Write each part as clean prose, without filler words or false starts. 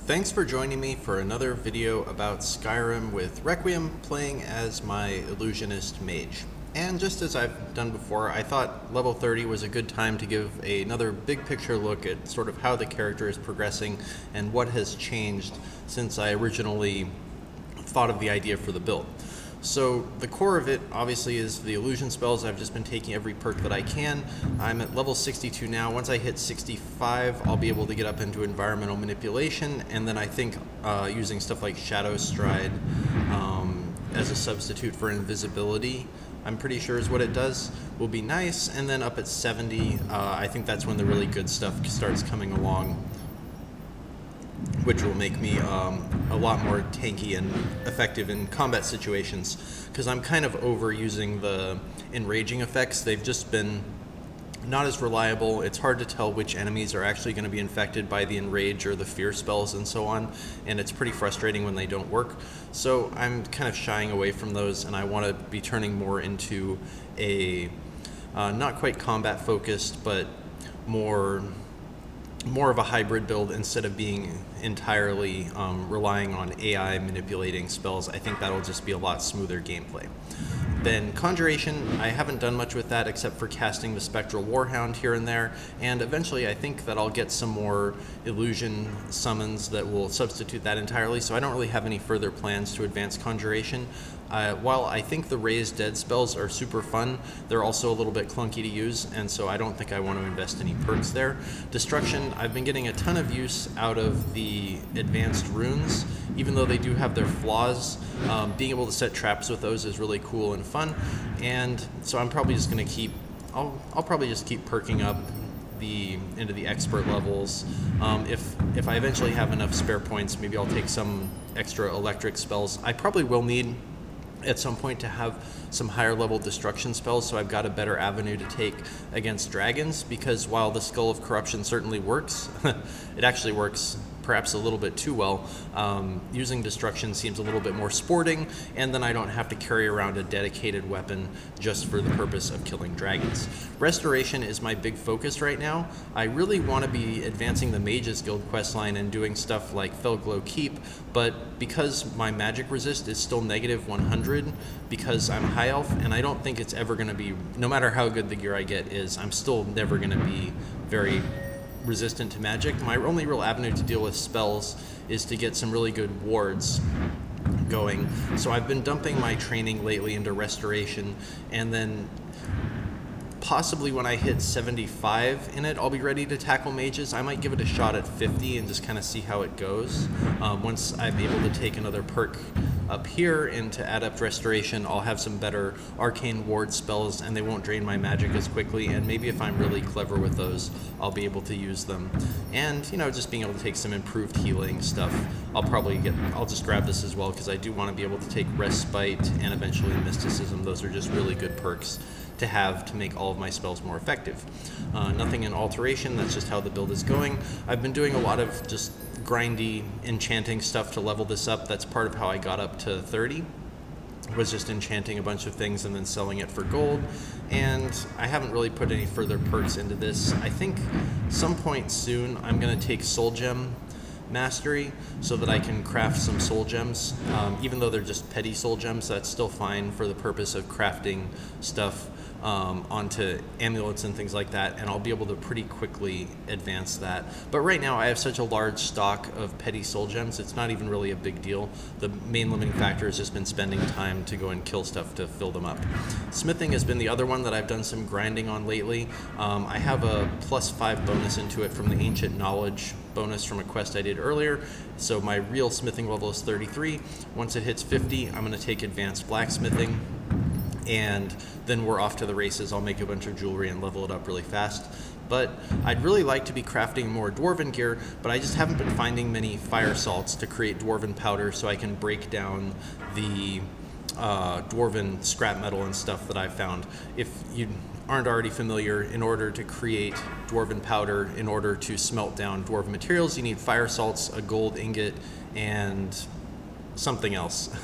Thanks for joining me for another video about Skyrim with Requiem, playing as my Illusionist Mage. And just as I've done before, I thought level 30 was a good time to give another big picture look at sort of how the character is progressing and what has changed since I originally thought of the idea for the build. So the core of it obviously is the illusion spells. I've just been taking every perk that I can. I'm at level 62 now. Once I hit 65, I'll be able to get up into environmental manipulation, and then I think using stuff like Shadow Stride as a substitute for invisibility, I'm pretty sure is what it does, will be nice. And then up at 70, I think that's when the really good stuff starts coming along, which will make me a lot more tanky and effective in combat situations, because I'm kind of overusing the enraging effects. They've just been not as reliable. It's hard to tell which enemies are actually going to be infected by the enrage or the fear spells and so on, and it's pretty frustrating when they don't work. So I'm kind of shying away from those, and I want to be turning more into a not quite combat focused, but more of a hybrid build instead of being entirely relying on AI manipulating spells. I think that'll just be a lot smoother gameplay. Then Conjuration, I haven't done much with that except for casting the Spectral Warhound here and there, and eventually I think that I'll get some more illusion summons that will substitute that entirely, so I don't really have any further plans to advance Conjuration. While I think the Raised Dead spells are super fun, they're also a little bit clunky to use, and so I don't think I want to invest any perks there. Destruction, I've been getting a ton of use out of the advanced runes, even though they do have their flaws. Being able to set traps with those is really cool and fun, and so I'm probably just going to keep, I'll probably just keep perking up into the expert levels. If I eventually have enough spare points, maybe I'll take some extra electric spells. I probably will need at some point to have some higher level destruction spells, so I've got a better avenue to take against dragons, because while the Skull of Corruption certainly works, it actually works perhaps a little bit too well. Using destruction seems a little bit more sporting, and then I don't have to carry around a dedicated weapon just for the purpose of killing dragons. Restoration is my big focus right now. I really want to be advancing the Mage's Guild questline and doing stuff like Felglow Keep, but because my magic resist is still negative 100 because I'm high elf, and I don't think it's ever going to be, no matter how good the gear I get is, I'm still never going to be very resistant to magic. My only real avenue to deal with spells is to get some really good wards going. So I've been dumping my training lately into restoration, and then possibly when I hit 75 in it, I'll be ready to tackle mages. I might give it a shot at 50 and just kind of see how it goes. Once I'm able to take another perk up here and to add up restoration, I'll have some better arcane ward spells, and they won't drain my magic as quickly, and maybe if I'm really clever with those, I'll be able to use them. And, you know, just being able to take some improved healing stuff. I'll just grab this as well, because I do want to be able to take Respite and eventually Mysticism. Those are just really good perks to have to make all of my spells more effective. Nothing in Alteration, that's just how the build is going. I've been doing a lot of just grindy enchanting stuff to level this up. That's part of how I got up to 30, was just enchanting a bunch of things and then selling it for gold. And I haven't really put any further perks into this. I think some point soon I'm going to take Soul Gem Mastery so that I can craft some soul gems. Even though they're just petty soul gems, that's still fine for the purpose of crafting stuff onto amulets and things like that, and I'll be able to pretty quickly advance that. But right now I have such a large stock of petty soul gems, it's not even really a big deal. The main limiting factor has just been spending time to go and kill stuff to fill them up. Smithing has been the other one that I've done some grinding on lately. I have a +5 bonus into it from the Ancient Knowledge bonus from a quest I did earlier, so my real smithing level is 33. Once it hits 50, I'm going to take advanced blacksmithing, and then we're off to the races. I'll make a bunch of jewelry and level it up really fast. But I'd really like to be crafting more dwarven gear, but I just haven't been finding many fire salts to create dwarven powder so I can break down the dwarven scrap metal and stuff that I've found. If you aren't already familiar, in order to create dwarven powder, in order to smelt down dwarven materials, you need fire salts, a gold ingot, and something else.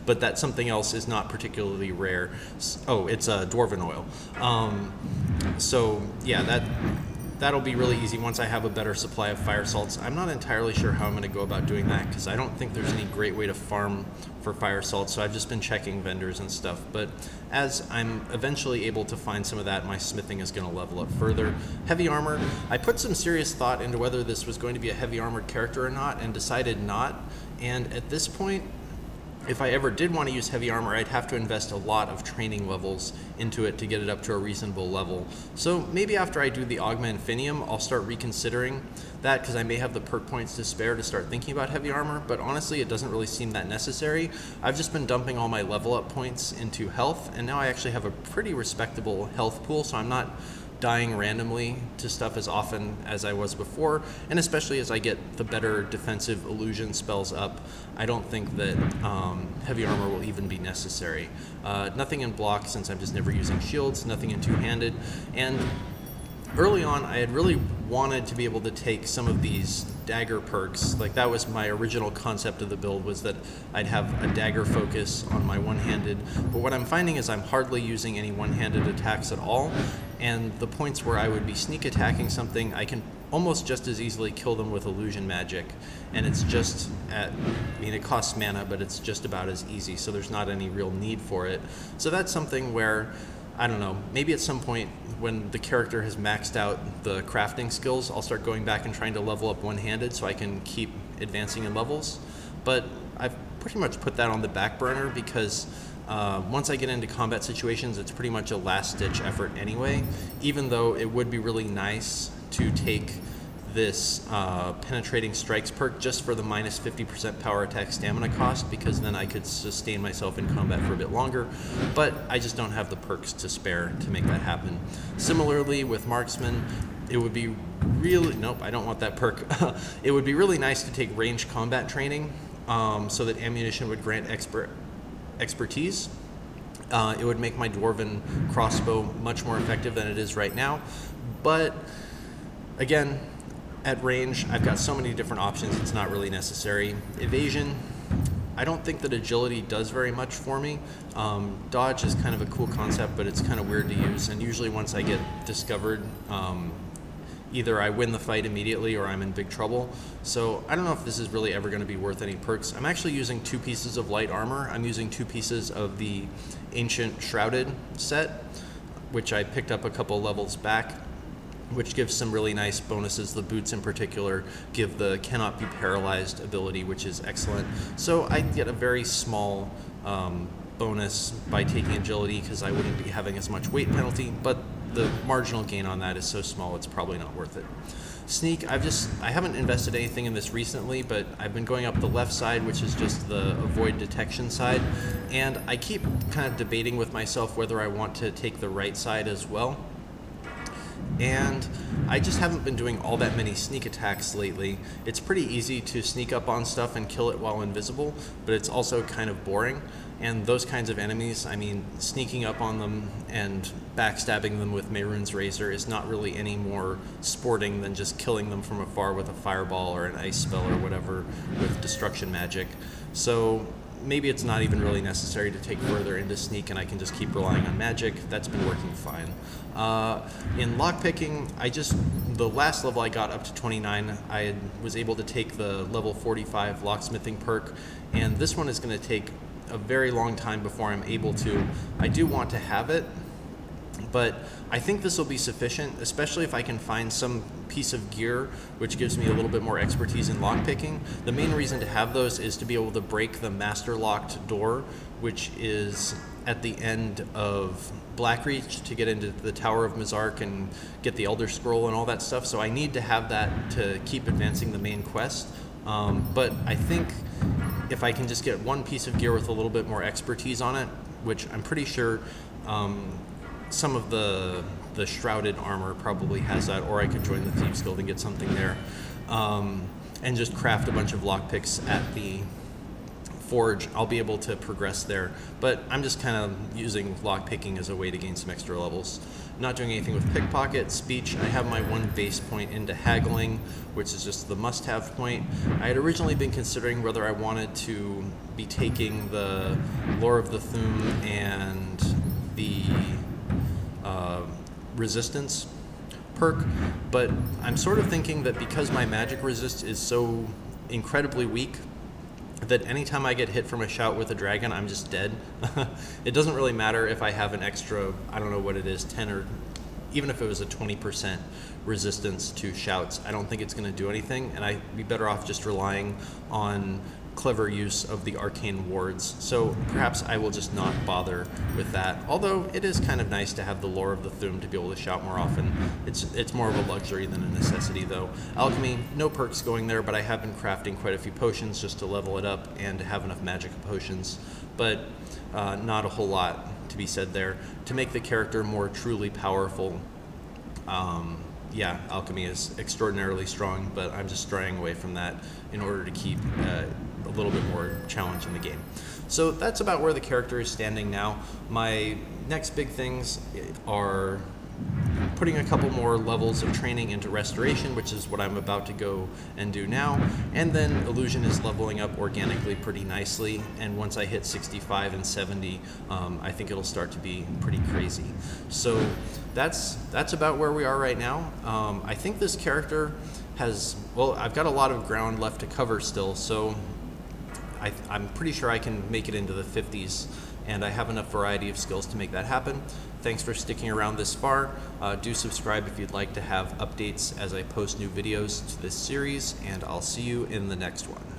But that something else is not particularly rare. Oh, it's a dwarven oil. So yeah, that'll be really easy once I have a better supply of fire salts. I'm not entirely sure how I'm going to go about doing that because I don't think there's any great way to farm for fire salts, so I've just been checking vendors and stuff. But as I'm eventually able to find some of that, my smithing is going to level up further. Heavy armor, I put some serious thought into whether this was going to be a heavy armored character or not and decided not. And at this point, if I ever did want to use heavy armor, I'd have to invest a lot of training levels into it to get it up to a reasonable level. So maybe after I do the Augma Infinium, I'll start reconsidering that because I may have the perk points to spare to start thinking about heavy armor, but honestly it doesn't really seem that necessary. I've just been dumping all my level up points into health, and now I actually have a pretty respectable health pool, so I'm not dying randomly to stuff as often as I was before, and especially as I get the better defensive illusion spells up, I don't think that heavy armor will even be necessary. Nothing in block since I'm just never using shields, nothing in two-handed, and early on I had really wanted to be able to take some of these dagger perks. Like that was my original concept of the build, was that I'd have a dagger focus on my one-handed, but what I'm finding is I'm hardly using any one-handed attacks at all, and the points where I would be sneak attacking something, I can almost just as easily kill them with illusion magic, and it's just it costs mana, but it's just about as easy, so there's not any real need for it. So that's something where, I don't know, maybe at some point when the character has maxed out the crafting skills, I'll start going back and trying to level up one-handed so I can keep advancing in levels. But I've pretty much put that on the back burner because once I get into combat situations, it's pretty much a last-ditch effort anyway, even though it would be really nice to take this penetrating strikes perk just for the minus 50% power attack stamina cost, because then I could sustain myself in combat for a bit longer, but I just don't have the perks to spare to make that happen. Similarly with marksman, it would be really, nope, I don't want that perk. It would be really nice to take range combat training so that ammunition would grant expertise. It would make my dwarven crossbow much more effective than it is right now, but again, at range, I've got so many different options, it's not really necessary. Evasion, I don't think that agility does very much for me. Dodge is kind of a cool concept, but it's kind of weird to use, and usually once I get discovered, either I win the fight immediately or I'm in big trouble. So I don't know if this is really ever going to be worth any perks. I'm actually using 2 pieces of light armor. I'm using 2 pieces of the Ancient Shrouded set, which I picked up a couple levels back, which gives some really nice bonuses. The boots in particular give the cannot be paralyzed ability, which is excellent. So I get a very small bonus by taking agility because I wouldn't be having as much weight penalty, but the marginal gain on that is so small it's probably not worth it. Sneak, I haven't invested anything in this recently, but I've been going up the left side, which is just the avoid detection side, and I keep kind of debating with myself whether I want to take the right side as well. And I just haven't been doing all that many sneak attacks lately. It's pretty easy to sneak up on stuff and kill it while invisible, but it's also kind of boring. And those kinds of enemies, I mean, sneaking up on them and backstabbing them with Mehrunes Razor is not really any more sporting than just killing them from afar with a fireball or an ice spell or whatever with destruction magic. So maybe it's not even really necessary to take further into sneak and I can just keep relying on magic. That's been working fine. In lockpicking, the last level I got up to 29, I was able to take the level 45 locksmithing perk, and this one is going to take a very long time before I'm able to. I do want to have it, but I think this will be sufficient, especially if I can find some piece of gear which gives me a little bit more expertise in lockpicking. The main reason to have those is to be able to break the master locked door, which is at the end of Blackreach, to get into the Tower of Mizark and get the Elder Scroll and all that stuff. So I need to have that to keep advancing the main quest. But I think if I can just get one piece of gear with a little bit more expertise on it, which I'm pretty sure some of the shrouded armor probably has that, or I could join the Thieves Guild and get something there, and just craft a bunch of lockpicks at the forge, I'll be able to progress there. But I'm just kind of using lockpicking as a way to gain some extra levels. Not doing anything with pickpocket. Speech, I have my 1 base point into haggling, which is just the must-have point. I had originally been considering whether I wanted to be taking the Lore of the Thu'um and the Resistance, perk, but I'm sort of thinking that because my magic resist is so incredibly weak, that anytime I get hit from a shout with a dragon, I'm just dead. It doesn't really matter if I have an extra, I don't know what it is, 10 or even if it was a 20% resistance to shouts, I don't think it's going to do anything, and I'd be better off just relying on clever use of the arcane wards. So perhaps I will just not bother with that. Although it is kind of nice to have the lore of the Thu'um to be able to shout more often. It's more of a luxury than a necessity though. Alchemy, no perks going there, but I have been crafting quite a few potions just to level it up and to have enough magic potions. But not a whole lot to be said there. To make the character more truly powerful, yeah, alchemy is extraordinarily strong, but I'm just straying away from that in order to keep a little bit more challenge in the game. So that's about where the character is standing now. My next big things are putting a couple more levels of training into restoration, which is what I'm about to go and do now, and then Illusionist leveling up organically pretty nicely, and once I hit 65 and 70, I think it'll start to be pretty crazy. So that's about where we are right now. I think this character has, well, I've got a lot of ground left to cover still, so I'm pretty sure I can make it into the 50s, and I have enough variety of skills to make that happen. Thanks for sticking around this far. Do subscribe if you'd like to have updates as I post new videos to this series, and I'll see you in the next one.